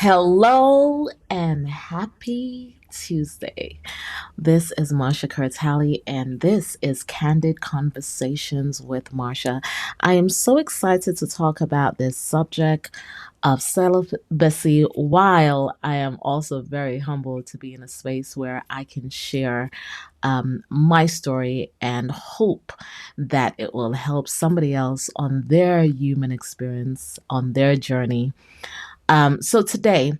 Hello and happy Tuesday. This is Marsha Kerr, Talley, and this is Candid Conversations with Marsha. I am so excited to talk about this subject of celibacy while I am also very humbled to be in a space where I can share my story and hope that it will help somebody else on their human experience, on their journey. So today,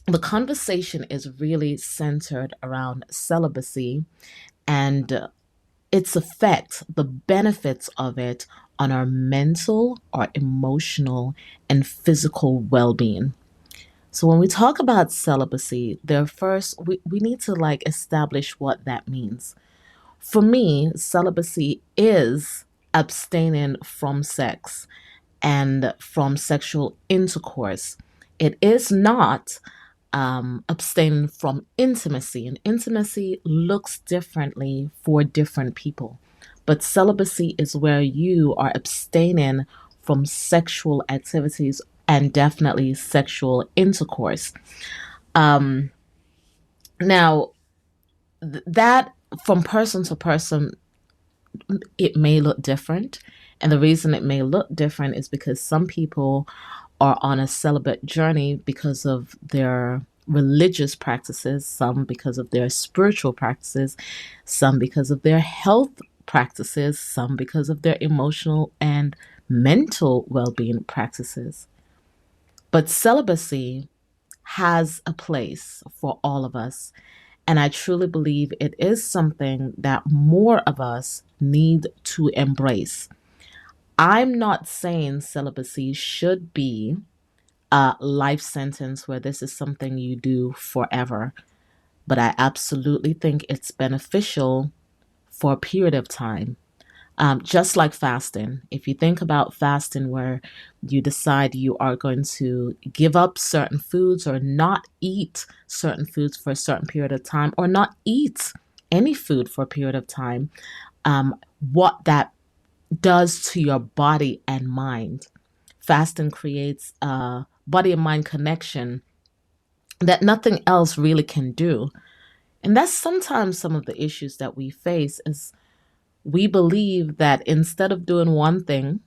the conversation is really centered around celibacy and its effect, the benefits of it on our mental, our emotional, and physical well being. So, when we talk about celibacy, we need to establish what that means. For me, celibacy is abstaining from sex and from sexual intercourse. It is not abstaining from intimacy, and intimacy looks differently for different people. But celibacy is where you are abstaining from sexual activities and definitely sexual intercourse. Um, now, that from person to person, it may look different. And the reason it may look different is because some people are on a celibate journey because of their religious practices, some because of their spiritual practices, some because of their health practices, some because of their emotional and mental well being practices. But celibacy has a place for all of us. And I truly believe it is something that more of us need to embrace. I'm not saying celibacy should be a life sentence where this is something you do forever, but I absolutely think it's beneficial for a period of time. Just like fasting, if you think about fasting, where you decide you are going to give up certain foods or not eat certain foods for a certain period of time, or not eat any food for a period of time, what that does to your body and mind. Fasting creates a body and mind connection that nothing else really can do. And that's sometimes some of the issues that we face is we believe that instead of doing one thing,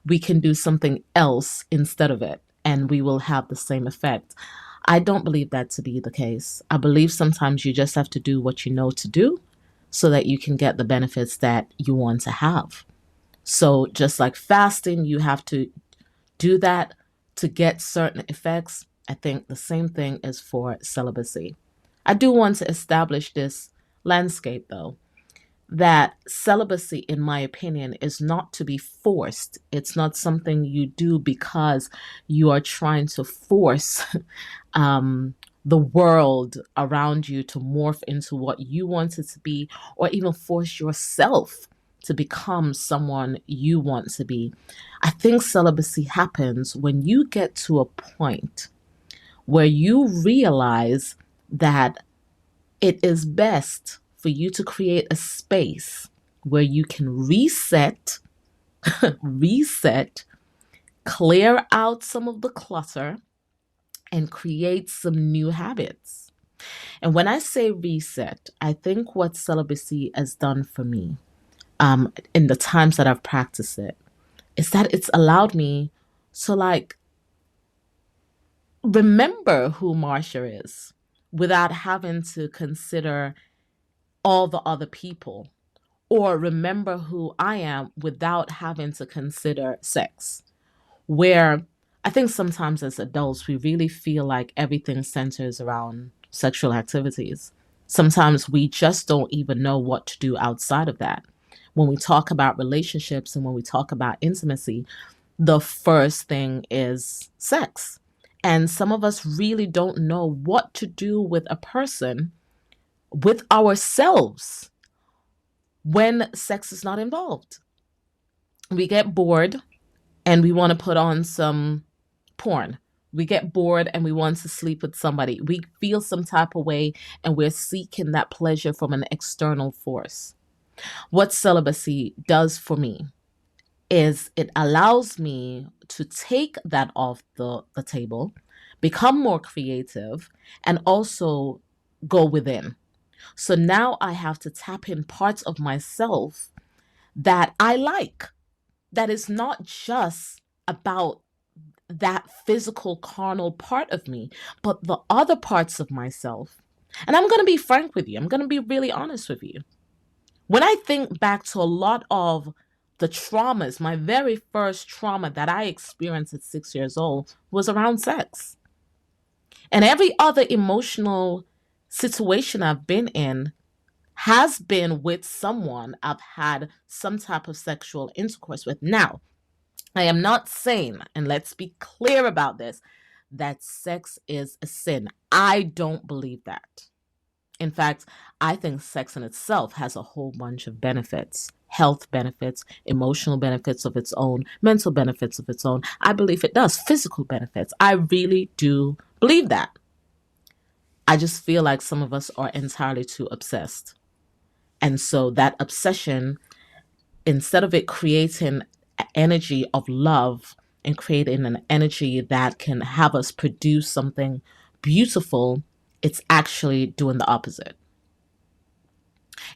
we can do something else instead of it, and we will have the same effect. I don't believe that to be the case. I believe sometimes you just have to do what you know to do so that you can get the benefits that you want to have. So, just like fasting, you have to do that to get certain effects. I think the same thing is for celibacy. I do want to establish this landscape, though, that celibacy, in my opinion, is not to be forced. It's not something you do because you are trying to force the world around you to morph into what you want it to be, or even force yourself to become someone you want to be. I think celibacy happens when you get to a point where you realize that it is best for you to create a space where you can reset, clear out some of the clutter, and create some new habits. And when I say reset, I think what celibacy has done for me in the times that I've practiced it is that it's allowed me to remember who Marsha is without having to consider all the other people, or remember who I am without having to consider sex. Where I think sometimes as adults, we really feel like everything centers around sexual activities. Sometimes we just don't even know what to do outside of that. When we talk about relationships and when we talk about intimacy, the first thing is sex. And some of us really don't know what to do with a person, with ourselves, when sex is not involved. We get bored and we want to put on some porn. We get bored and we want to sleep with somebody. We feel some type of way and we're seeking that pleasure from an external force. What celibacy does for me is it allows me to take that off the table become more creative, and also go within. So now I have to tap in parts of myself that I like, that is not just about that physical, carnal part of me, but the other parts of myself. And I'm going to be frank with you, I'm going to be really honest with you. When I think back to a lot of the traumas, my very first trauma that I experienced at 6 years old was around sex. And every other emotional situation I've been in has been with someone I've had some type of sexual intercourse with. Now, I am not saying, and let's be clear about this, that sex is a sin. I don't believe that. In fact, I think sex in itself has a whole bunch of benefits, health benefits, emotional benefits of its own, mental benefits of its own. I believe it does, physical benefits. I really do believe that. I just feel like some of us are entirely too obsessed. And so that obsession, instead of it creating energy of love and creating an energy that can have us produce something beautiful, it's actually doing the opposite.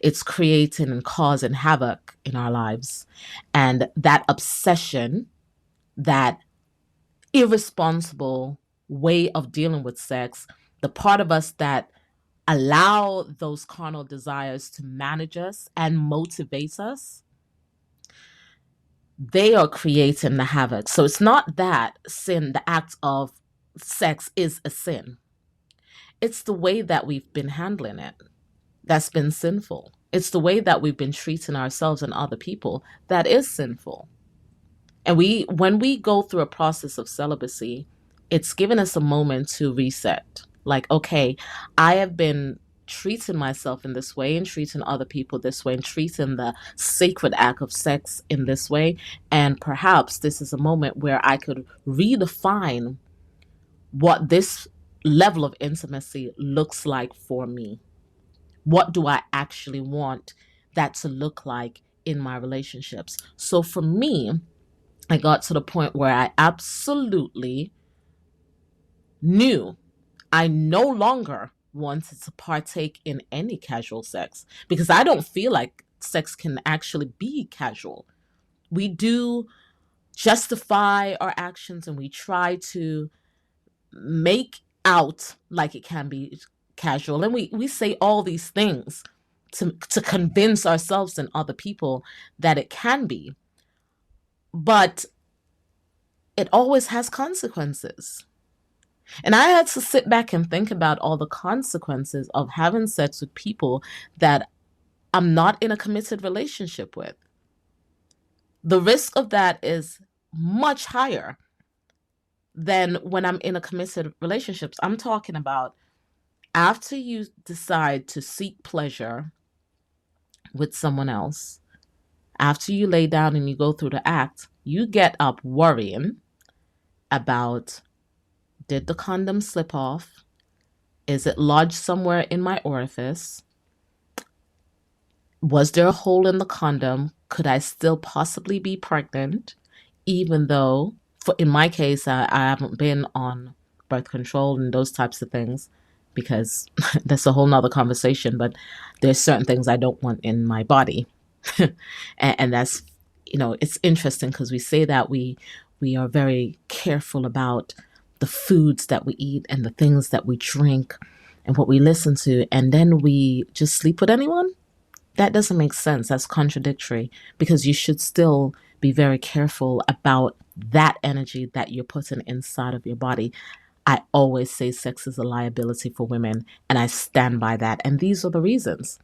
It's creating and causing havoc in our lives. And that obsession, that irresponsible way of dealing with sex, the part of us that allow those carnal desires to manage us and motivate us, they are creating the havoc. So it's not that sin, the act of sex is a sin. It's the way that we've been handling it that's been sinful. It's the way that we've been treating ourselves and other people that is sinful. And when we go through a process of celibacy, it's given us a moment to reset. Like, okay, I have been treating myself in this way and treating other people this way and treating the sacred act of sex in this way. And perhaps this is a moment where I could redefine what this level of intimacy looks like for me. What do I actually want that to look like in my relationships? So for me, I got to the point where I absolutely knew I no longer wanted to partake in any casual sex, because I don't feel like sex can actually be casual. We do justify our actions and we try to make out like it can be casual. And we say all these things to convince ourselves and other people that it can be. But it always has consequences. And I had to sit back and think about all the consequences of having sex with people that I'm not in a committed relationship with. The risk of that is much higher than when I'm in a committed relationship. I'm talking about after you decide to seek pleasure with someone else, after you lay down and you go through the act, you get up worrying about, did the condom slip off? Is it lodged somewhere in my orifice? Was there a hole in the condom? Could I still possibly be pregnant? Even though, in my case, I haven't been on birth control and those types of things, because that's a whole nother conversation. But there's certain things I don't want in my body. and that's, it's interesting because we say that we are very careful about the foods that we eat and the things that we drink and what we listen to, and then we just sleep with anyone. That doesn't make sense. That's contradictory, because you should still be very careful about that energy that you're putting inside of your body. I always say sex is a liability for women, and I stand by that. And these are the reasons.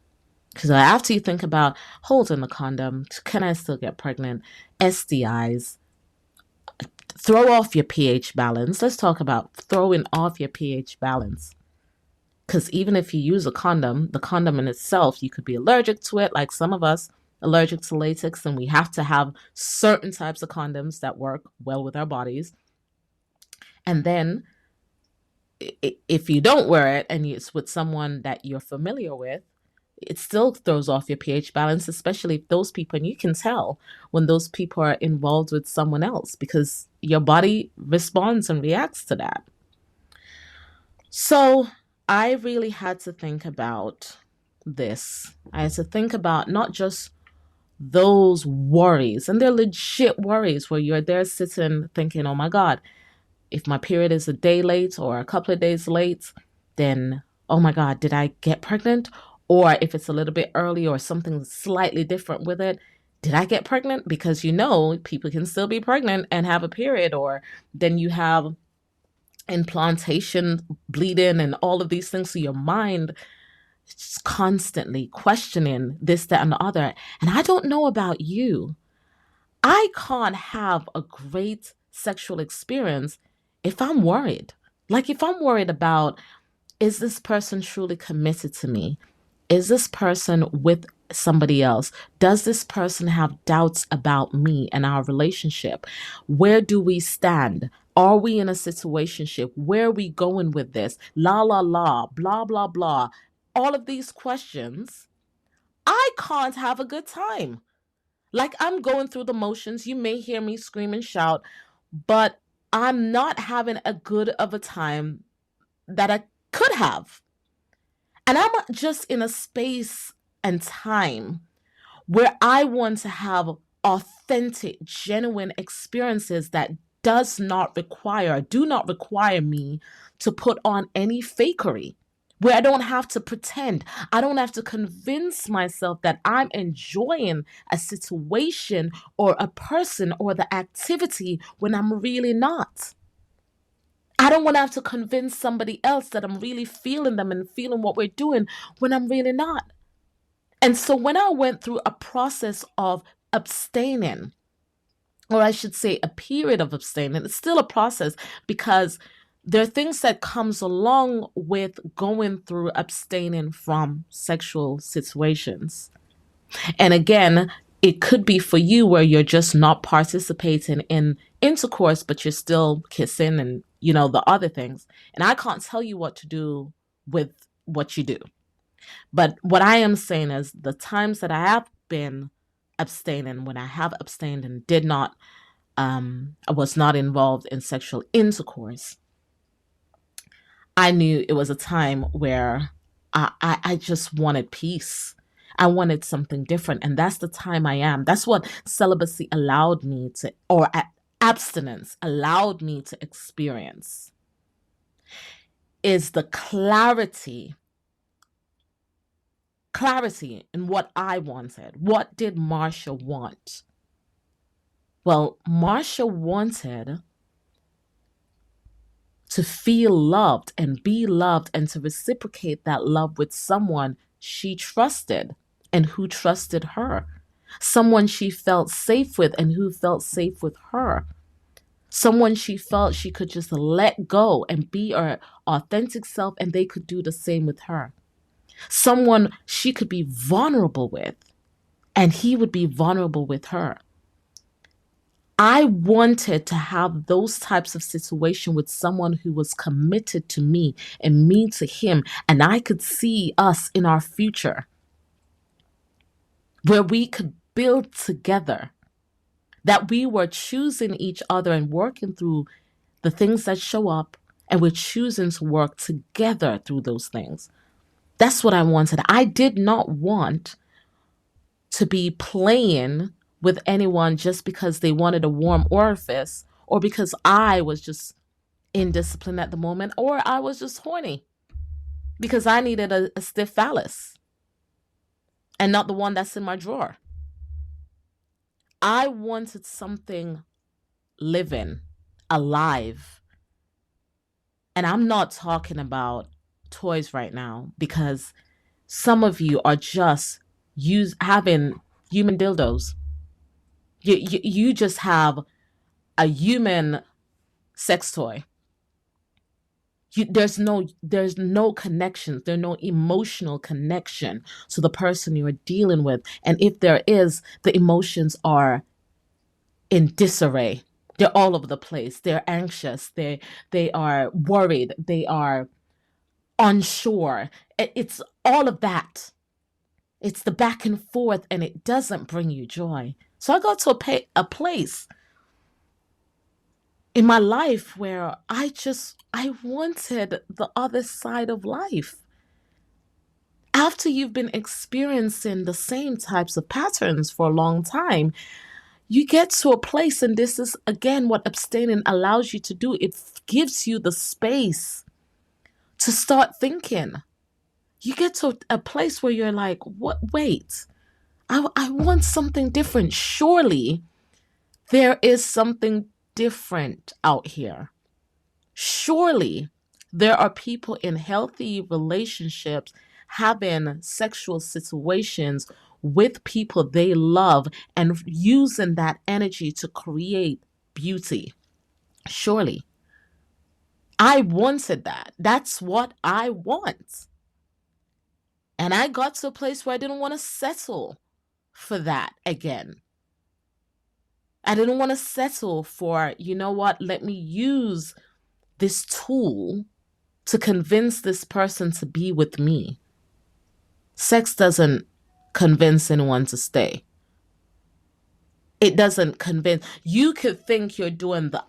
Because after you think about holding the condom, can I still get pregnant? STIs, throw off your pH balance. Let's talk about throwing off your pH balance. Because even if you use a condom, the condom in itself, you could be allergic to it, like some of us, allergic to latex, and we have to have certain types of condoms that work well with our bodies. And then if you don't wear it and it's with someone that you're familiar with, it still throws off your pH balance, especially if those people, and you can tell when those people are involved with someone else, because your body responds and reacts to that. So I really had to think about this. I had to think about not just those worries, and they're legit worries where you're there sitting thinking, oh my God, if my period is a day late or a couple of days late, then oh my God, did I get pregnant? Or if it's a little bit early or something slightly different with it, did I get pregnant? Because people can still be pregnant and have a period, or then you have implantation, bleeding, and all of these things. So your mind is just constantly questioning this, that, and the other. And I don't know about you. I can't have a great sexual experience if I'm worried. Like, if I'm worried about, is this person truly committed to me? Is this person with somebody else? Does this person have doubts about me and our relationship? Where do we stand? Are we in a situationship? Where are we going with this? La la la, blah blah blah. All of these questions, I can't have a good time. Like, I'm going through the motions. You may hear me scream and shout, but I'm not having a good of a time that I could have. And I'm just in a space and time where I want to have authentic, genuine experiences that do not require me to put on any fakery. Where I don't have to pretend. I don't have to convince myself that I'm enjoying a situation or a person or the activity when I'm really not. I don't want to have to convince somebody else that I'm really feeling them and feeling what we're doing when I'm really not. And so when I went through a process of abstaining, or I should say a period of abstaining, it's still a process because there are things that comes along with going through abstaining from sexual situations. And again, it could be for you where you're just not participating in intercourse, but you're still kissing and, the other things. And I can't tell you what to do with what you do. But what I am saying is the times that I have been abstaining, when I have abstained and I was not involved in sexual intercourse, I knew it was a time where I just wanted peace. I wanted something different. And that's the time I am. That's what celibacy allowed me to, or abstinence allowed me to experience, is the clarity in what I wanted. What did Marsha want? Well, Marsha wanted to feel loved and be loved and to reciprocate that love with someone she trusted and who trusted her. Someone she felt safe with and who felt safe with her. Someone she felt she could just let go and be her authentic self and they could do the same with her. Someone she could be vulnerable with and he would be vulnerable with her. I wanted to have those types of situation with someone who was committed to me and me to him. And I could see us in our future where we could build together, that we were choosing each other and working through the things that show up, and we're choosing to work together through those things. That's what I wanted. I did not want to be playing with anyone just because they wanted a warm orifice or because I was just indisciplined at the moment or I was just horny because I needed a stiff phallus and not the one that's in my drawer. I wanted something living, alive. And I'm not talking about toys right now because some of you are just having human dildos. You just have a human sex toy. There's no connections. There's no emotional connection to the person you're dealing with. And if there is, the emotions are in disarray. They're all over the place. They're anxious. They are worried. They are unsure. It's all of that. It's the back and forth, and it doesn't bring you joy. So I got to a place in my life where I wanted the other side of life. After you've been experiencing the same types of patterns for a long time, you get to a place, and this is again what abstaining allows you to do. It gives you the space to start thinking. You get to a place where you're like, what? Wait, I want something different. Surely there is something different out here. Surely there are people in healthy relationships having sexual situations with people they love and using that energy to create beauty. Surely. I wanted that. That's what I want. And I got to a place where I didn't want to settle for that again. I didn't want to settle for, you know what, let me use this tool to convince this person to be with me. Sex doesn't convince anyone to stay. It doesn't convince. You could think you're doing the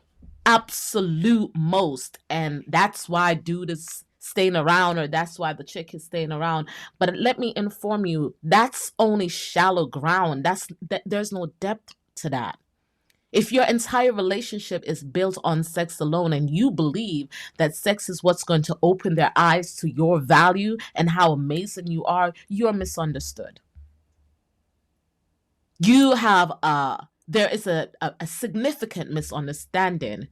absolute most, and that's why dude is staying around, or that's why the chick is staying around. But let me inform you, that's only shallow ground. There's no depth to that. If your entire relationship is built on sex alone and you believe that sex is what's going to open their eyes to your value and how amazing you are, you're misunderstood. There is a significant misunderstanding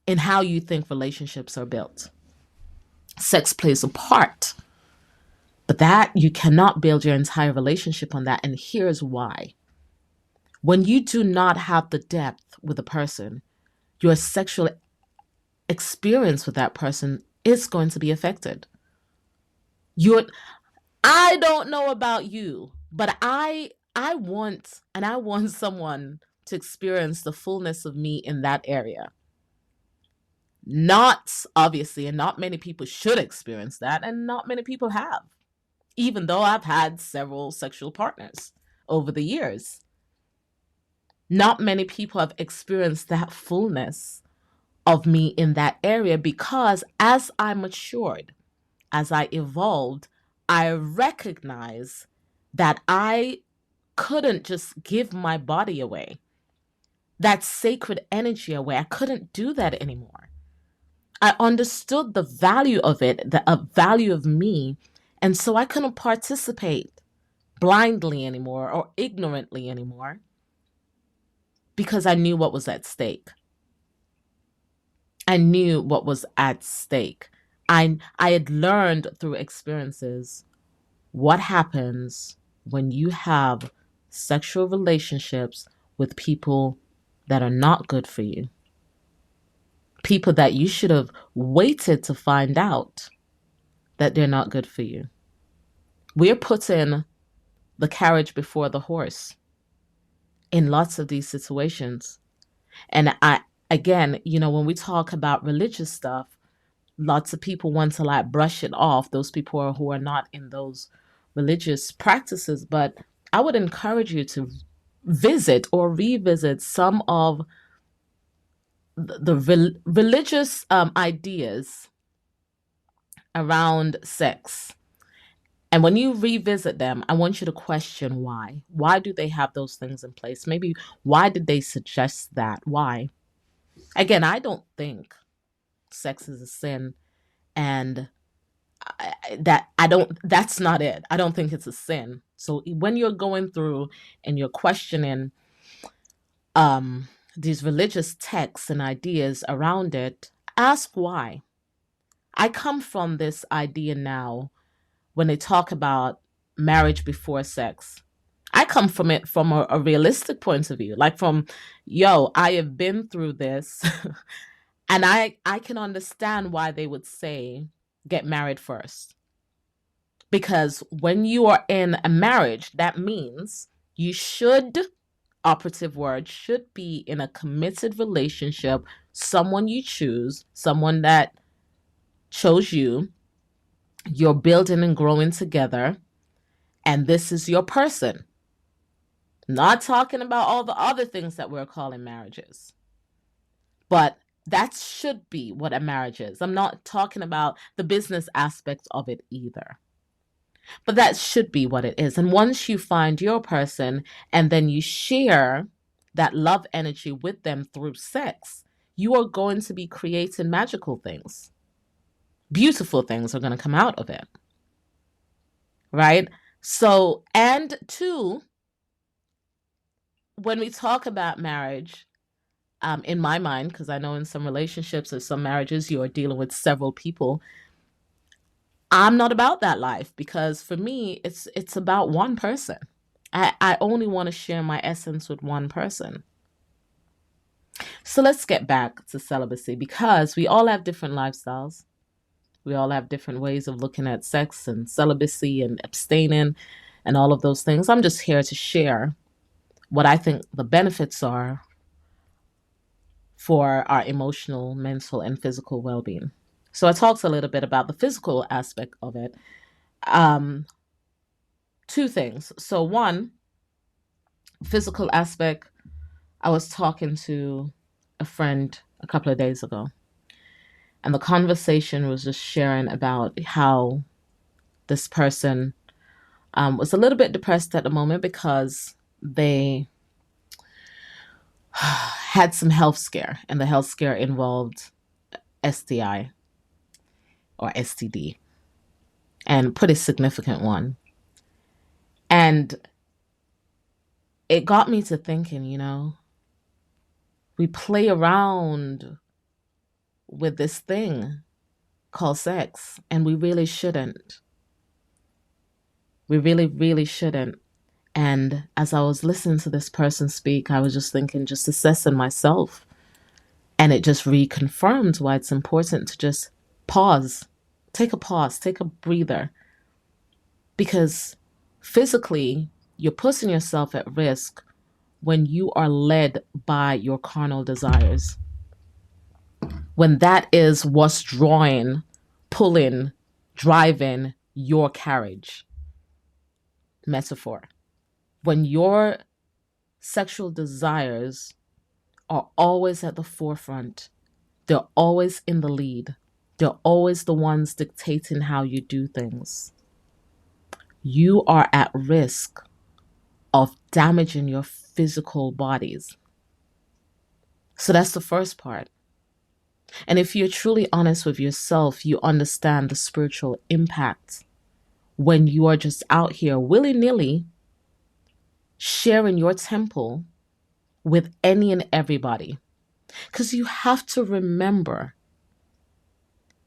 in how you think relationships are built. Sex plays a part, but that you cannot build your entire relationship on that. And here's why. When you do not have the depth with a person, your sexual experience with that person is going to be affected. I don't know about you, but I want someone to experience the fullness of me in that area. Not obviously, and not many people should experience that, and not many people have. Even though I've had several sexual partners over the years, not many people have experienced that fullness of me in that area, because as I matured, as I evolved, I recognized that I couldn't just give my body away, that sacred energy away. I couldn't do that anymore. I understood the value of it, the value of me, and so I couldn't participate blindly anymore or ignorantly anymore, because I knew what was at stake. I knew what was at stake. I had learned through experiences what happens when you have sexual relationships with people that are not good for you. People that you should have waited to find out that they're not good for you. We're putting the carriage before the horse in lots of these situations. And again, when we talk about religious stuff, lots of people want to like brush it off, those people who are not in those religious practices. But I would encourage you to visit or revisit some of the religious ideas around sex. And when you revisit them, I want you to question why. Why do they have those things in place? Maybe why did they suggest that? Why? Again, I don't think sex is a sin, and that's not it. I don't think it's a sin. So when you're going through and you're questioning these religious texts and ideas around it, ask why. I come from this idea now when they talk about marriage before sex. I come from it from a realistic point of view, like I have been through this and I can understand why they would say get married first. Because when you are in a marriage, that means you should, operative word, should be in a committed relationship, someone you choose, someone that chose you, you're building and growing together, and this is your person. Not talking about all the other things that we're calling marriages. But that should be what a marriage is. I'm not talking about the business aspect of it either. But that should be what it is. And once you find your person and then you share that love energy with them through sex, you are going to be creating magical things. Beautiful things are going to come out of it. Right? So, and two, when we talk about marriage, in my mind, because I know in some relationships or some marriages you are dealing with several people, I'm not about that life because for me it's about one person. I only want to share my essence with one person. So let's get back to celibacy because we all have different lifestyles. We all have different ways of looking at sex and celibacy and abstaining and all of those things. I'm just here to share what I think the benefits are for our emotional, mental, and physical well being. So I talked a little bit about the physical aspect of it. Um, Two things. So, one, physical aspect, I was talking to a friend a couple of days ago, and the conversation was just sharing about how this person was a little bit depressed at the moment because they had some health scare, and the health scare involved STI or STD, and pretty significant one. And it got me to thinking, we play around with this thing called sex, and we really shouldn't. We really, really shouldn't. And as I was listening to this person speak, I was just thinking, just assessing myself. And it just reconfirmed why it's important to just pause, take a breather. Because physically, you're putting yourself at risk when you are led by your carnal desires. When that is what's drawing, pulling, driving your carriage. Metaphor. When your sexual desires are always at the forefront, they're always in the lead, they're always the ones dictating how you do things, you are at risk of damaging your physical bodies. So that's the first part. And if you're truly honest with yourself, you understand the spiritual impact when you are just out here willy-nilly sharing your temple with any and everybody. Because you have to remember,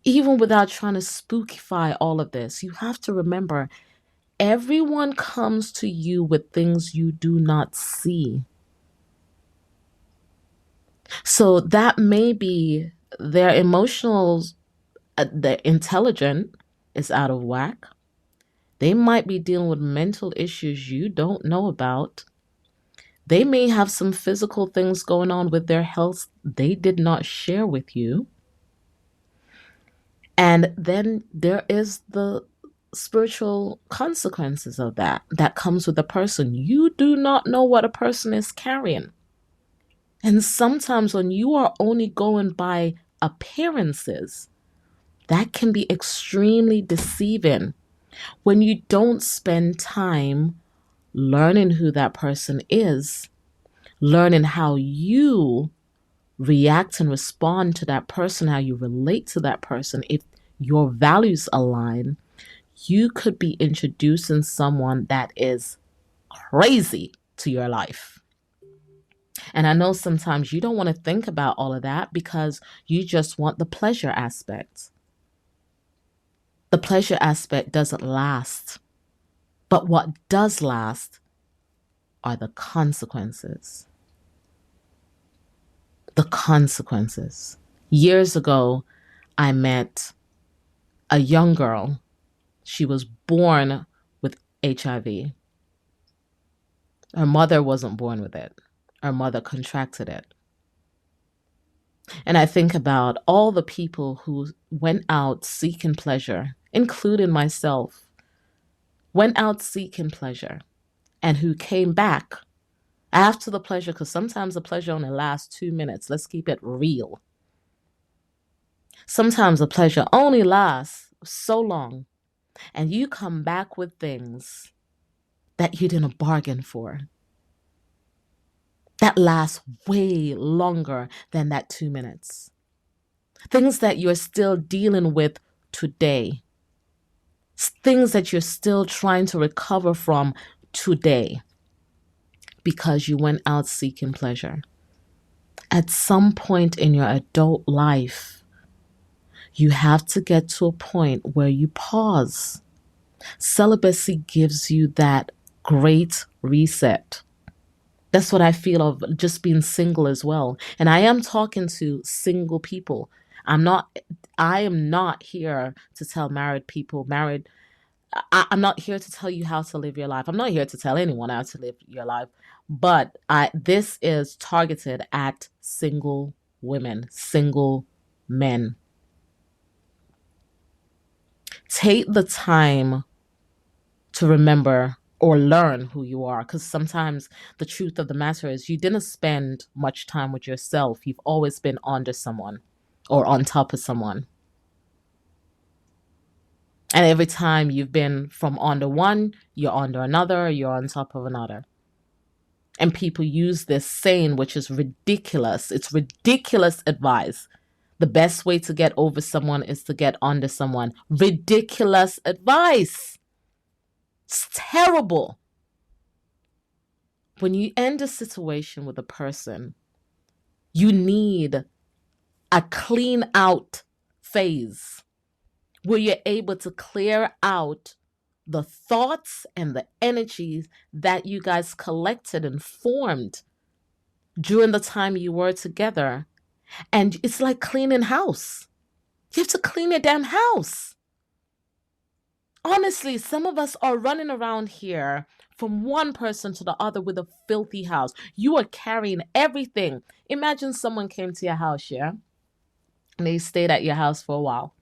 even without trying to spookify all of this, you have to remember everyone comes to you with things you do not see. So that may be their emotional, their intelligence is out of whack. They might be dealing with mental issues you don't know about. They may have some physical things going on with their health they did not share with you. And then there is the spiritual consequences of that comes with a person. You do not know what a person is carrying. And sometimes when you are only going by appearances, that can be extremely deceiving when you don't spend time learning who that person is, learning how you react and respond to that person, how you relate to that person. If your values align, you could be introducing someone that is crazy to your life. And I know sometimes you don't want to think about all of that because you just want the pleasure aspect. The pleasure aspect doesn't last. But what does last are the consequences. The consequences. Years ago, I met a young girl. She was born with HIV. Her mother wasn't born with it. Her mother contracted it. And I think about all the people who went out seeking pleasure, including myself, went out seeking pleasure, and who came back After the pleasure, because sometimes the pleasure only lasts 2 minutes. Let's keep it real. Sometimes the pleasure only lasts so long, and you come back with things that you didn't bargain for that last way longer than that 2 minutes. Things that you're still dealing with today. Things that you're still trying to recover from today because you went out seeking pleasure. At some point in your adult life, you have to get to a point where you pause. Celibacy gives you that great reset. That's what I feel of just being single as well. And I am talking to single people. I am not here to tell married people, I'm not here to tell you how to live your life. I'm not here to tell anyone how to live your life. But this is targeted at single women, single men. Take the time to remember or learn who you are, because sometimes the truth of the matter is you didn't spend much time with yourself. You've always been under someone or on top of someone. And every time you've been from under one, you're under another, you're on top of another. And people use this saying, which is ridiculous. It's ridiculous advice. The best way to get over someone is to get under someone. Ridiculous advice. It's terrible. When you end a situation with a person, you need a clean out phase where you're able to clear out the thoughts and the energies that you guys collected and formed during the time you were together. And it's like cleaning house. You have to clean your damn house. Honestly, some of us are running around here from one person to the other with a filthy house. You are carrying everything. Imagine someone came to your house, yeah? And they stayed at your house for a while.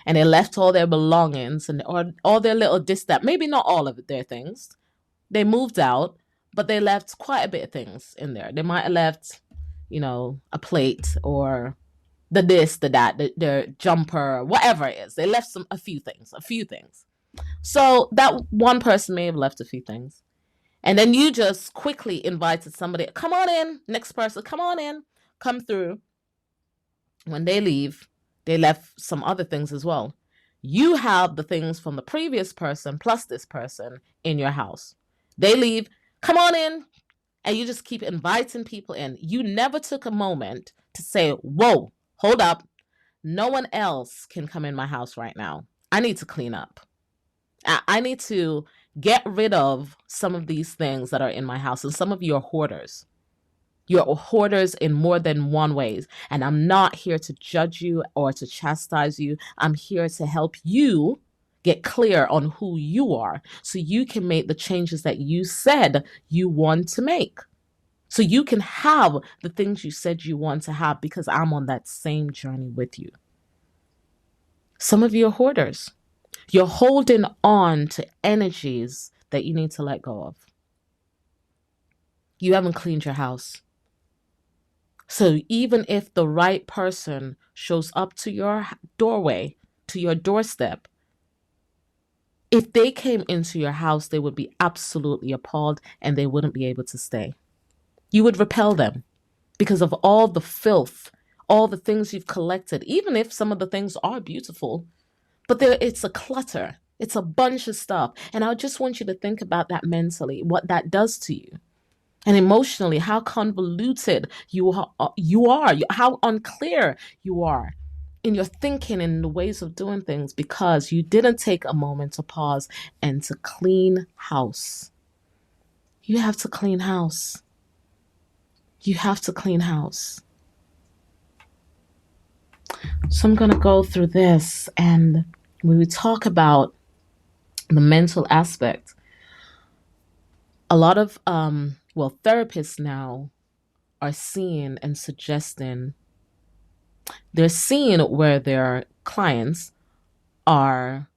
And they left all their belongings and or all their little that. Maybe not all of their things. They moved out, but they left quite a bit of things in there. They might have left, a plate or the this, the that, their jumper, whatever it is. They left a few things. So that one person may have left a few things. And then you just quickly invited somebody, come on in, next person, come on in, come through. When they leave, they left some other things as well. You have the things from the previous person plus this person in your house. They leave, come on in, and you just keep inviting people in. You never took a moment to say, whoa, hold up. No one else can come in my house right now. I need to clean up. I need to get rid of some of these things that are in my house. And some of you are hoarders. You're hoarders in more than one ways. And I'm not here to judge you or to chastise you. I'm here to help you get clear on who you are so you can make the changes that you said you want to make. So you can have the things you said you want to have, because I'm on that same journey with you. Some of you are hoarders. You're holding on to energies that you need to let go of. You haven't cleaned your house. So even if the right person shows up to your doorway, to your doorstep, if they came into your house, they would be absolutely appalled and they wouldn't be able to stay. You would repel them because of all the filth, all the things you've collected, even if some of the things are beautiful. But it's a clutter. It's a bunch of stuff. And I just want you to think about that mentally, what that does to you. And emotionally, how convoluted you are, how unclear you are in your thinking and the ways of doing things, because you didn't take a moment to pause and to clean house. You have to clean house. You have to clean house. So I'm going to go through this, and when we talk about the mental aspect, a lot of therapists now are seeing and suggesting, they're seeing where their clients are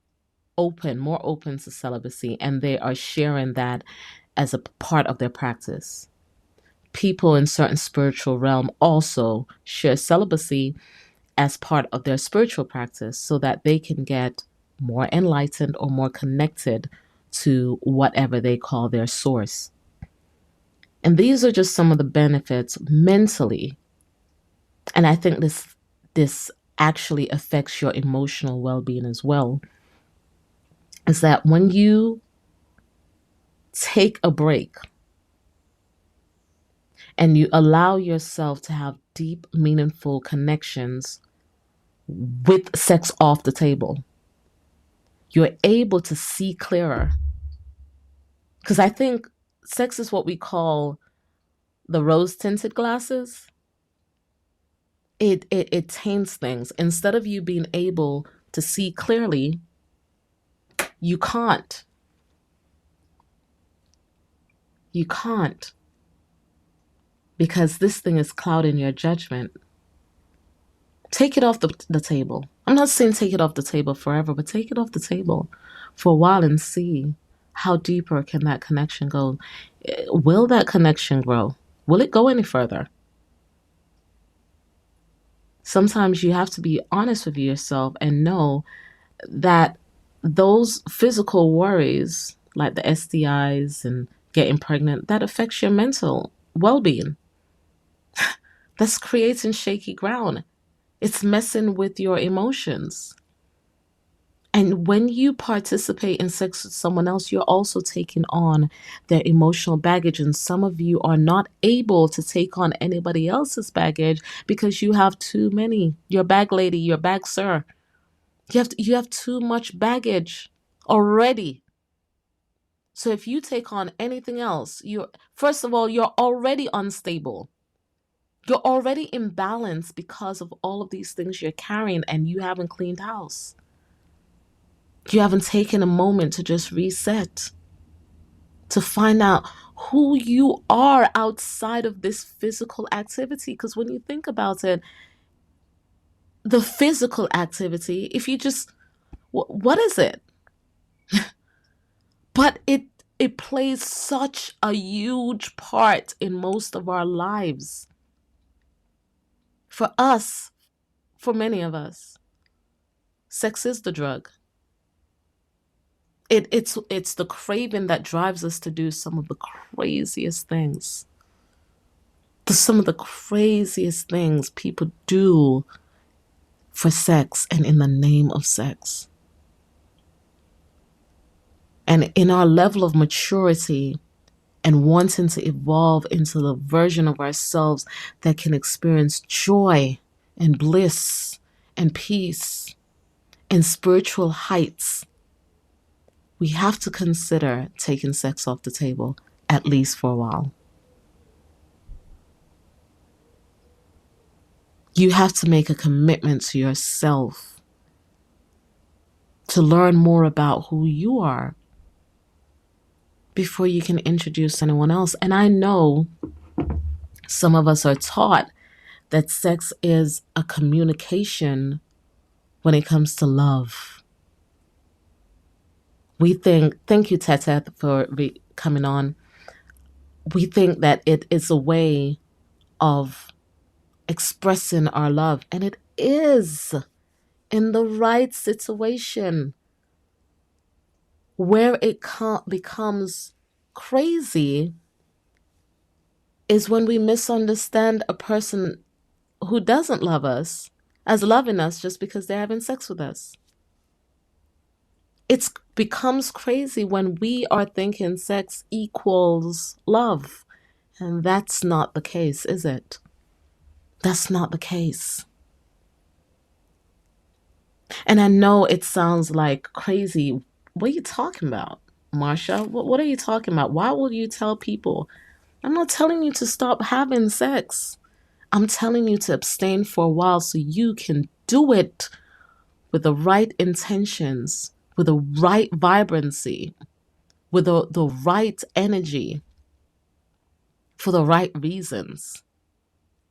more open to celibacy, and they are sharing that as a part of their practice. people in certain spiritual realm also share celibacy as part of their spiritual practice so that they can get more enlightened or more connected to whatever they call their source. And these are just some of the benefits mentally. And I think this actually affects your emotional well-being as well. Is that when you take a break and you allow yourself to have deep, meaningful connections with sex off the table, you're able to see clearer. Because I think sex is what we call the rose tinted glasses. It taints things. Instead of you being able to see clearly, you can't. You can't. Because this thing is clouding your judgment. Take it off the table. I'm not saying take it off the table forever, but take it off the table for a while and see how deeper can that connection go. Will that connection grow? Will it go any further? Sometimes you have to be honest with yourself and know that those physical worries, like the STIs and getting pregnant, that affects your mental well-being. That's creating shaky ground. It's messing with your emotions. And when you participate in sex with someone else, you're also taking on their emotional baggage. And some of you are not able to take on anybody else's baggage because you have too many. Your bag lady, your bag sir. You have too much baggage already. So if you take on anything else, you're first of all, you're already unstable. You're already imbalanced because of all of these things you're carrying and you haven't cleaned house. You haven't taken a moment to just reset, to find out who you are outside of this physical activity. Because when you think about it, the physical activity, if you just, what is it? But it plays such a huge part in most of our lives. For us, for many of us, sex is the drug. It's the craving that drives us to do some of the craziest things. Some of the craziest things people do for sex and in the name of sex. And in our level of maturity and wanting to evolve into the version of ourselves that can experience joy and bliss and peace and spiritual heights, we have to consider taking sex off the table, at least for a while. You have to make a commitment to yourself to learn more about who you are before you can introduce anyone else. And I know some of us are taught that sex is a communication when it comes to love. We think, thank you, Tete, for coming on. We think that it is a way of expressing our love, and it is in the right situation. Where it becomes crazy is when we misunderstand a person who doesn't love us as loving us just because they're having sex with us. It becomes crazy when we are thinking sex equals love. And that's not the case, is it? That's not the case. And I know it sounds like crazy. What are you talking about, Marsha? What are you talking about? Why will you tell people? I'm not telling you to stop having sex. I'm telling you to abstain for a while so you can do it with the right intentions, with the right vibrancy, with the right energy, for the right reasons.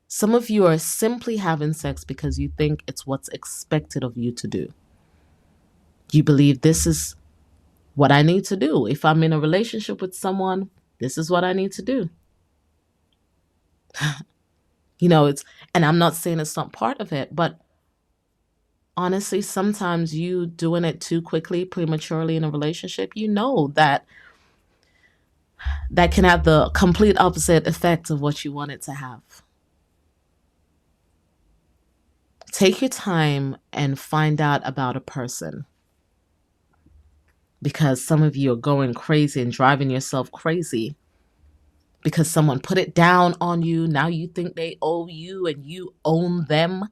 Some of you are simply having sex because you think it's what's expected of you to do. You believe this is what I need to do. If I'm in a relationship with someone, this is what I need to do. It's, and I'm not saying it's not part of it, but honestly, sometimes you doing it too quickly, prematurely in a relationship, that that can have the complete opposite effect of what you want it to have. Take your time and find out about a person, because some of you are going crazy and driving yourself crazy because someone put it down on you. Now you think they owe you and you own them.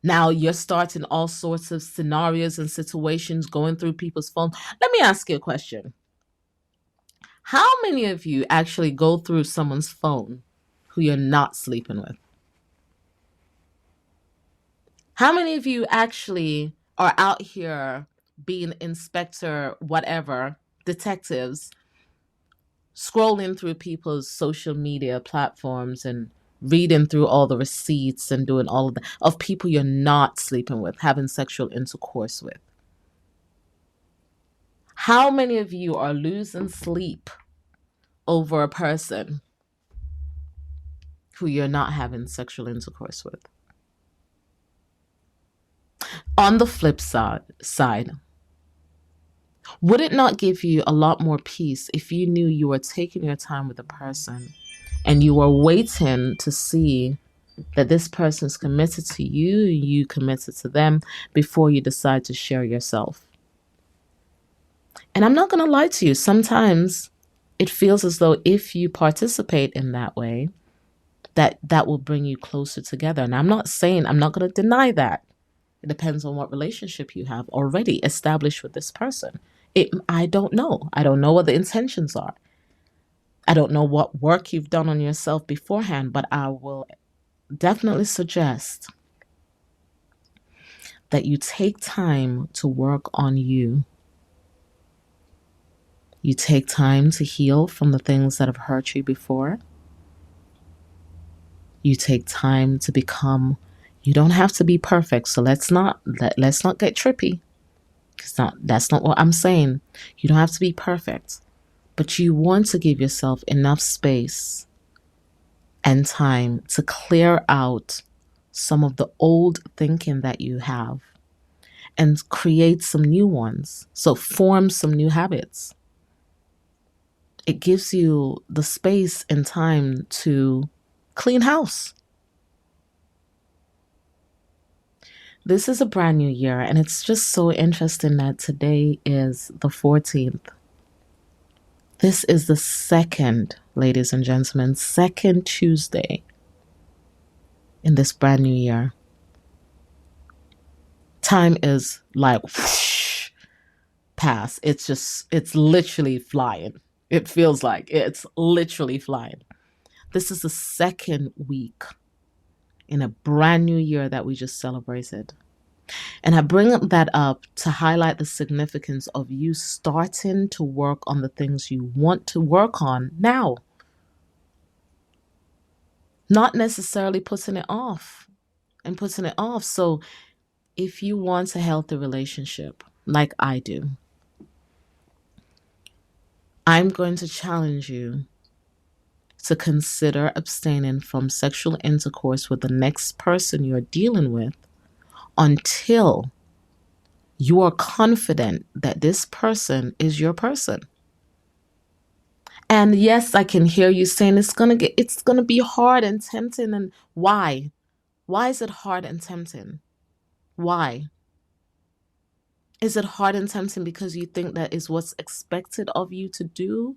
Now you're starting all sorts of scenarios and situations going through people's phones. Let me ask you a question. How many of you actually go through someone's phone who you're not sleeping with? How many of you actually are out here being inspector, whatever, detectives, scrolling through people's social media platforms and reading through all the receipts and doing all of that of people you're not sleeping with, having sexual intercourse with? How many of you are losing sleep over a person who you're not having sexual intercourse with? On the flip side, would it not give you a lot more peace if you knew you were taking your time with a person and you were waiting to see that this person's committed to you, you committed to them before you decide to share yourself? And I'm not going to lie to you, sometimes it feels as though if you participate in that way, that will bring you closer together. And I'm not going to deny that. It depends on what relationship you have already established with this person. I don't know. I don't know what the intentions are. I don't know what work you've done on yourself beforehand, but I will definitely suggest that you take time to work on you. You take time to heal from the things that have hurt you before. You take time to become, you don't have to be perfect. So let's not get trippy. That's not what I'm saying. You don't have to be perfect, but you want to give yourself enough space and time to clear out some of the old thinking that you have and create some new ones. So form some new habits. It gives you the space and time to clean house. This is a brand new year, and it's just so interesting that today is the 14th. This is the second, ladies and gentlemen, second Tuesday in this brand new year. Time is like whoosh, past. It's literally flying. It feels like it's literally flying. This is the second week in a brand new year that we just celebrated. And I bring that up to highlight the significance of you starting to work on the things you want to work on now. Not necessarily putting it off. So if you want a healthy relationship, like I do, I'm going to challenge you to consider abstaining from sexual intercourse with the next person you're dealing with until you are confident that this person is your person. And yes, I can hear you saying it's gonna be hard and tempting. And why? Why is it hard and tempting? Why? Is it hard and tempting because you think that is what's expected of you to do?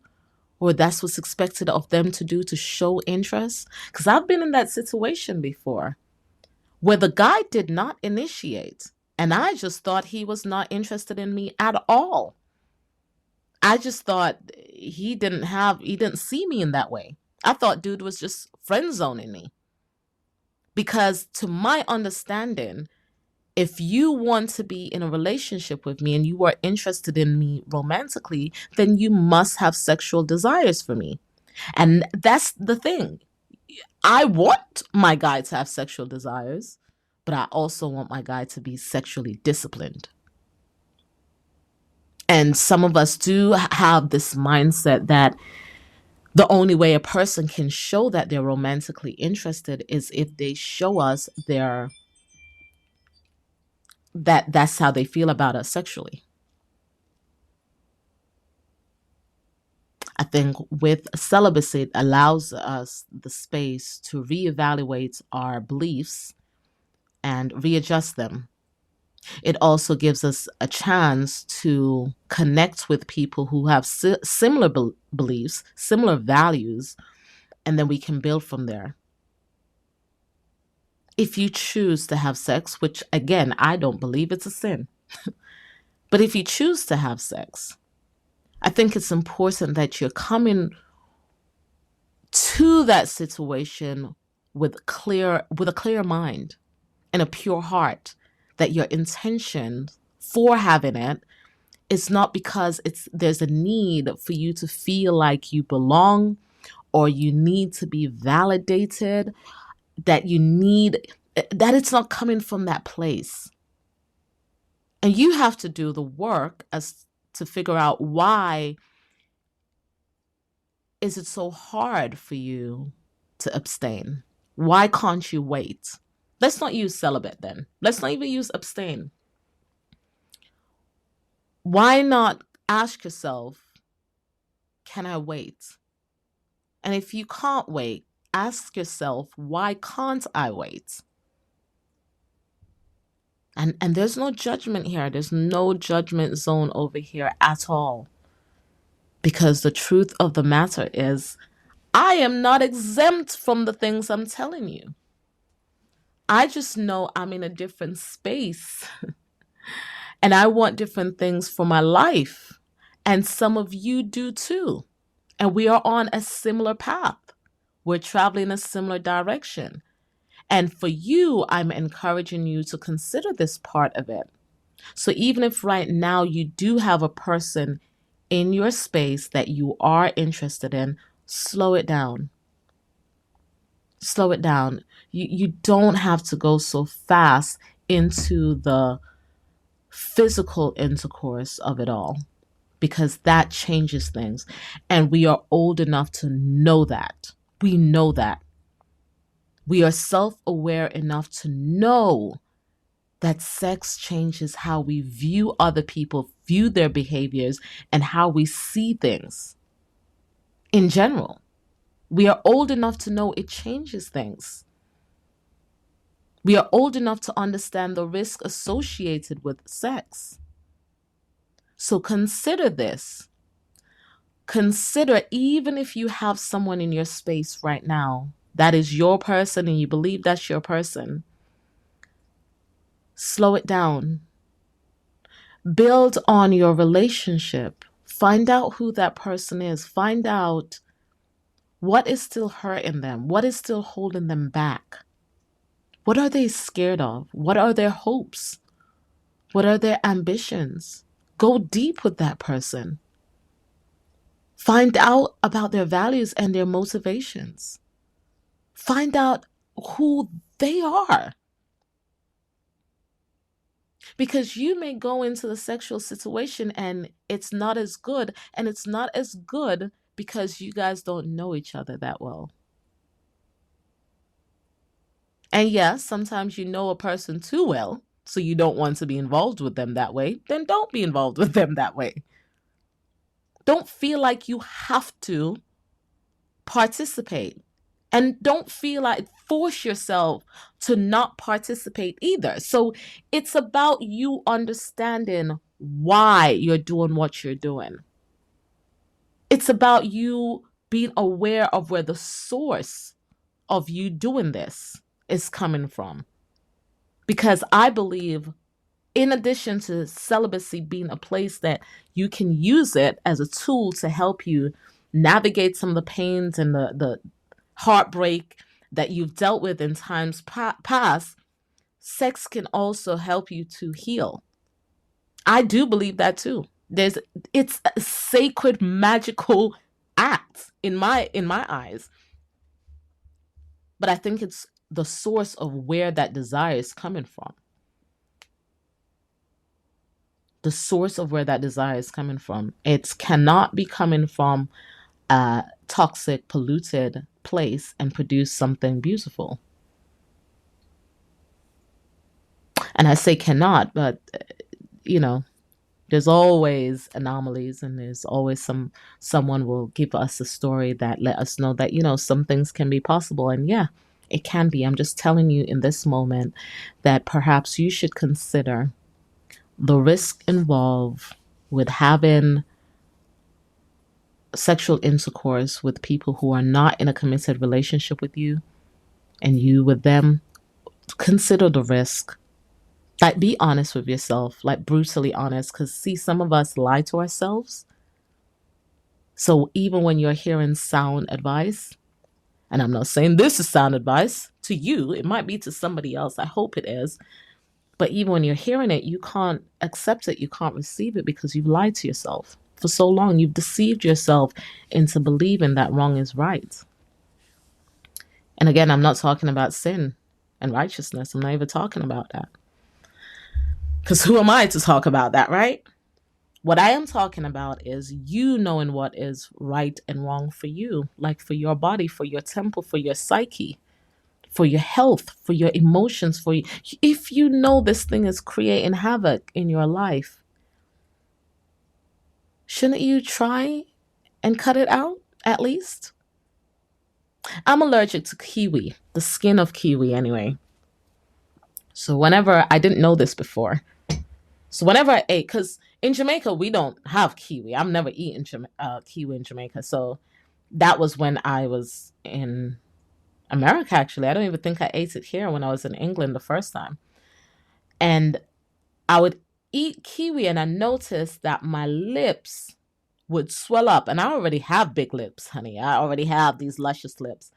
Or that's what's expected of them to do, to show interest? Because I've been in that situation before where the guy did not initiate. And I just thought he was not interested in me at all. I just thought he didn't see me in that way. I thought dude was just friend zoning me. Because to my understanding, if you want to be in a relationship with me and you are interested in me romantically, then you must have sexual desires for me. And that's the thing. I want my guy to have sexual desires, but I also want my guy to be sexually disciplined. And some of us do have this mindset that The only way a person can show that they're romantically interested is if they show us that's how they feel about us sexually. I think with celibacy, it allows us the space to reevaluate our beliefs and readjust them. It also gives us a chance to connect with people who have similar beliefs, similar values, and then we can build from there. If you choose to have sex, which again, I don't believe it's a sin, but if you choose to have sex, I think it's important that you're coming to that situation with a clear mind and a pure heart, that your intention for having it is not because there's a need for you to feel like you belong, or you need to be validated, that it's not coming from that place. And you have to do the work as to figure out, why is it so hard for you to abstain? Why can't you wait? Let's not use celibate then. Let's not even use abstain. Why not ask yourself, can I wait? And if you can't wait, ask yourself, why can't I wait? And there's no judgment here. There's no judgment zone over here at all. Because the truth of the matter is, I am not exempt from the things I'm telling you. I just know I'm in a different space and I want different things for my life. And some of you do too. And we are on a similar path. We're traveling a similar direction. And for you, I'm encouraging you to consider this part of it. So even if right now you do have a person in your space that you are interested in, slow it down. Slow it down. You don't have to go so fast into the physical intercourse of it all, because that changes things. And we are old enough to know that. We know that. We are self-aware enough to know that sex changes how we view other people, view their behaviors, and how we see things in general. We are old enough to know it changes things. We are old enough to understand the risk associated with sex. So consider this. Consider, even if you have someone in your space right now that is your person and you believe that's your person, slow it down. Build on your relationship. Find out who that person is. Find out what is still hurting them. What is still holding them back? What are they scared of? What are their hopes? What are their ambitions? Go deep with that person. Find out about their values and their motivations. Find out who they are. Because you may go into the sexual situation and it's not as good. And it's not as good because you guys don't know each other that well. And yes, sometimes you know a person too well, so you don't want to be involved with them that way. Then don't be involved with them that way. Don't feel like you have to participate. And don't feel like force yourself to not participate either. So it's about you understanding why you're doing what you're doing. It's about you being aware of where the source of you doing this is coming from. Because I believe, in addition to celibacy being a place that you can use it as a tool to help you navigate some of the pains and the heartbreak that you've dealt with in times past, sex can also help you to heal. I do believe that too. It's a sacred, magical act in my eyes. But I think it's the source of where that desire is coming from. The source of where that desire is coming from. It cannot be coming from toxic, polluted place and produce something beautiful. And I say cannot, but you know, there's always anomalies, and there's always someone will give us a story that let us know that some things can be possible. And yeah, it can be. I'm just telling you in this moment that perhaps you should consider the risk involved with having sexual intercourse with people who are not in a committed relationship with you, and you with them. Consider the risk. Like, be honest with yourself, like brutally honest, because see, some of us lie to ourselves. So even when you're hearing sound advice, and I'm not saying this is sound advice to you, it might be to somebody else. I hope it is. But even when you're hearing it, you can't accept it. You can't receive it because you've lied to yourself for so long. You've deceived yourself into believing that wrong is right. And again, I'm not talking about sin and righteousness. I'm not even talking about that. Because who am I to talk about that, right? What I am talking about is you knowing what is right and wrong for you, like for your body, for your temple, for your psyche, for your health, for your emotions, for you. If you know this thing is creating havoc in your life, shouldn't you try and cut it out at least? I'm allergic to kiwi, the skin of kiwi anyway. So whenever, I didn't know this before. So whenever I ate, because in Jamaica, we don't have kiwi. I've never eaten kiwi in Jamaica. So that was when I was in America, actually. I don't even think I ate it here when I was in England the first time. And I would eat kiwi and I noticed that my lips would swell up. And I already have big lips, honey. I already have these luscious lips.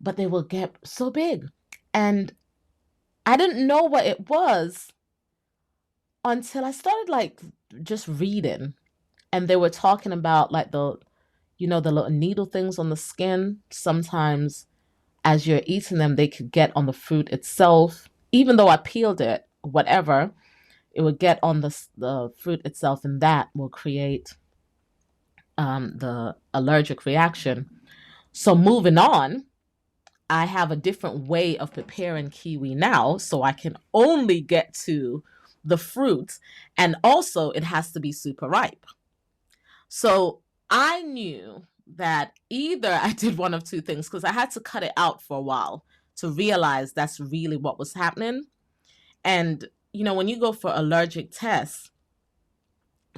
But they will get so big. And I didn't know what it was until I started like just reading, and they were talking about like the little needle things on the skin. Sometimes as you're eating them, they could get on the fruit itself. Even though I peeled it, whatever, it would get on the fruit itself, and that will create the allergic reaction. So moving on, I have a different way of preparing kiwi now, so I can only get to the fruit, and also it has to be super ripe. So I knew that either I did one of two things, because I had to cut it out for a while to realize that's really what was happening. And, when you go for allergic tests,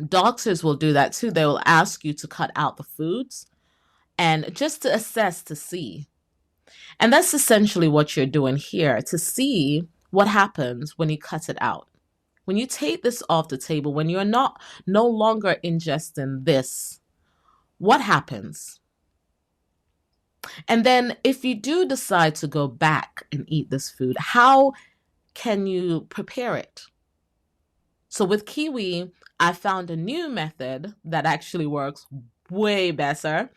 doctors will do that too. They will ask you to cut out the foods and just to assess to see. And that's essentially what you're doing here, to see what happens when you cut it out. When you take this off the table, when you're no longer ingesting this, what happens? And then if you do decide to go back and eat this food, how can you prepare it? So with kiwi, I found a new method that actually works way better.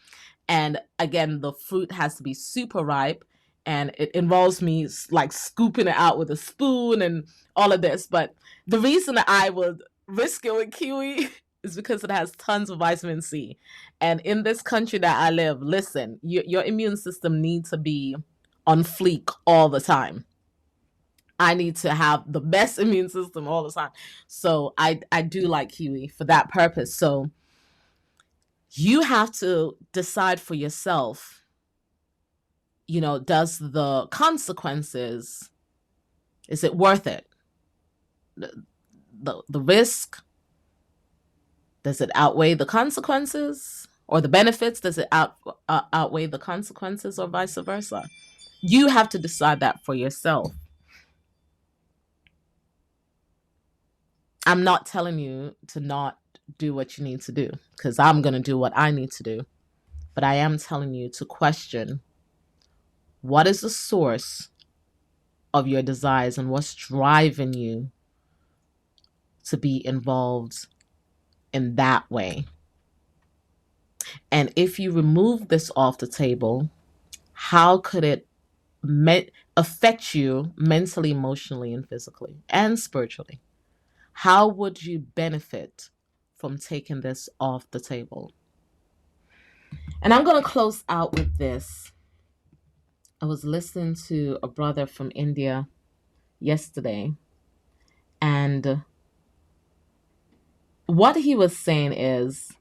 And again, the fruit has to be super ripe, and it involves me like scooping it out with a spoon and all of this. But the reason that I would risk it with kiwi is because it has tons of vitamin C. And in this country that I live, listen, your immune system needs to be on fleek all the time. I need to have the best immune system all the time. So I do like kiwi for that purpose. So you have to decide for yourself, does the consequences, is it worth it? The risk, does it outweigh the consequences? Or the benefits, does it outweigh the consequences, or vice versa? You have to decide that for yourself. I'm not telling you to not do what you need to do, because I'm going to do what I need to do. But I am telling you to question, what is the source of your desires and what's driving you to be involved in that way. And if you remove this off the table, how could it affect you mentally, emotionally, and physically, and spiritually? How would you benefit from taking this off the table? And I'm going to close out with this. I was listening to a brother from India yesterday, and what he was saying is,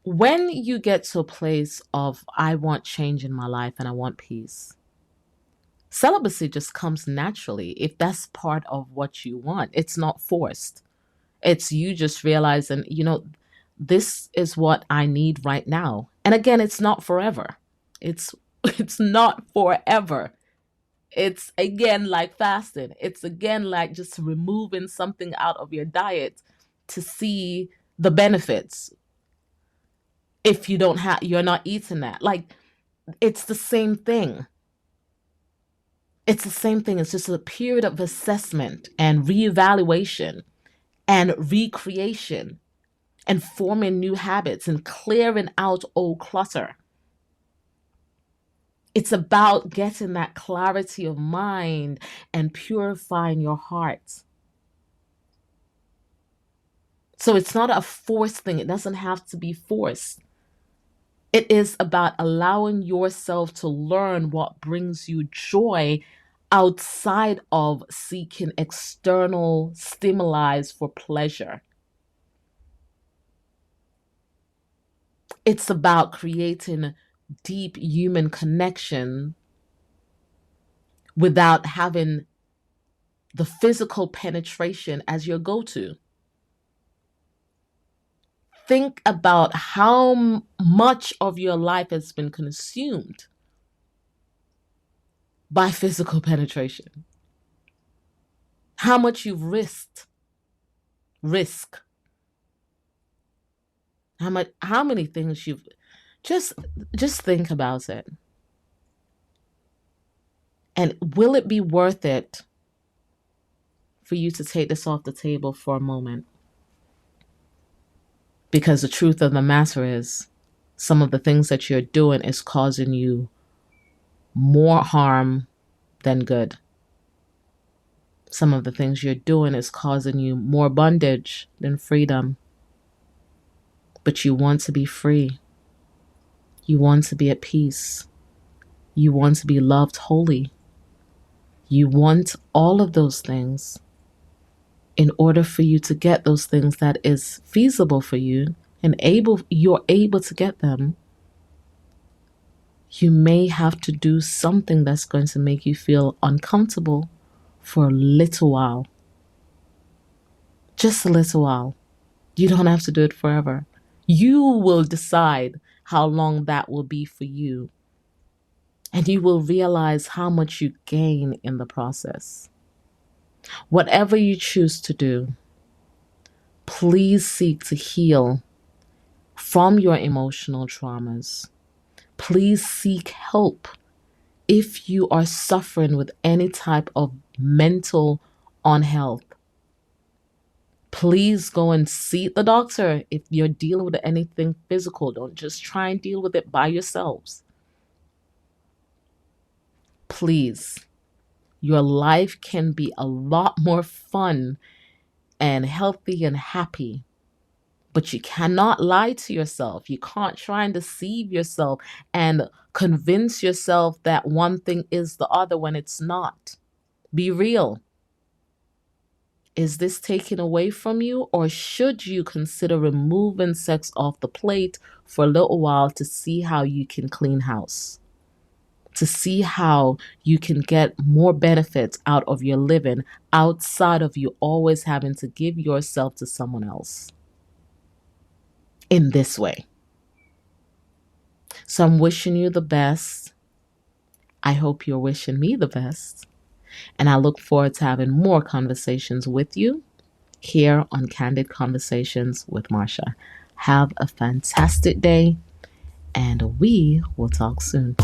when you get to a place of, I want change in my life and I want peace, celibacy just comes naturally if that's part of what you want. It's not forced. It's you just realizing, this is what I need right now. And again, it's not forever. It's it's not forever. It's again like fasting. It's again like just removing something out of your diet to see the benefits. If you're not eating that. Like, it's the same thing. It's the same thing. It's just a period of assessment and reevaluation and recreation and forming new habits and clearing out old clutter. It's about getting that clarity of mind and purifying your heart. So it's not a forced thing. It doesn't have to be forced. It is about allowing yourself to learn what brings you joy outside of seeking external stimuli for pleasure. It's about creating deep human connection without having the physical penetration as your go-to. Think about how much of your life has been consumed by physical penetration. How much you've risk. How many things you've just think about it. And will it be worth it for you to take this off the table for a moment? Because the truth of the matter is, some of the things that you're doing is causing you more harm than good. Some of the things you're doing is causing you more bondage than freedom. But you want to be free. You want to be at peace. You want to be loved wholly. You want all of those things. In order for you to get those things that is feasible for you and you're able to get them, you may have to do something that's going to make you feel uncomfortable for a little while. Just a little while. You don't have to do it forever. You will decide how long that will be for you. And you will realize how much you gain in the process. Whatever you choose to do, please seek to heal from your emotional traumas. Please seek help if you are suffering with any type of mental unhealth. Please go and see the doctor if you're dealing with anything physical. Don't just try and deal with it by yourselves. Please. Your life can be a lot more fun and healthy and happy. But you cannot lie to yourself. You can't try and deceive yourself and convince yourself that one thing is the other when it's not. Be real. Is this taken away from you, or should you consider removing sex off the plate for a little while to see how you can clean house? To see how you can get more benefits out of your living outside of you always having to give yourself to someone else in this way. So I'm wishing you the best. I hope you're wishing me the best. And I look forward to having more conversations with you here on Candid Conversations with Marsha. Have a fantastic day, and we will talk soon.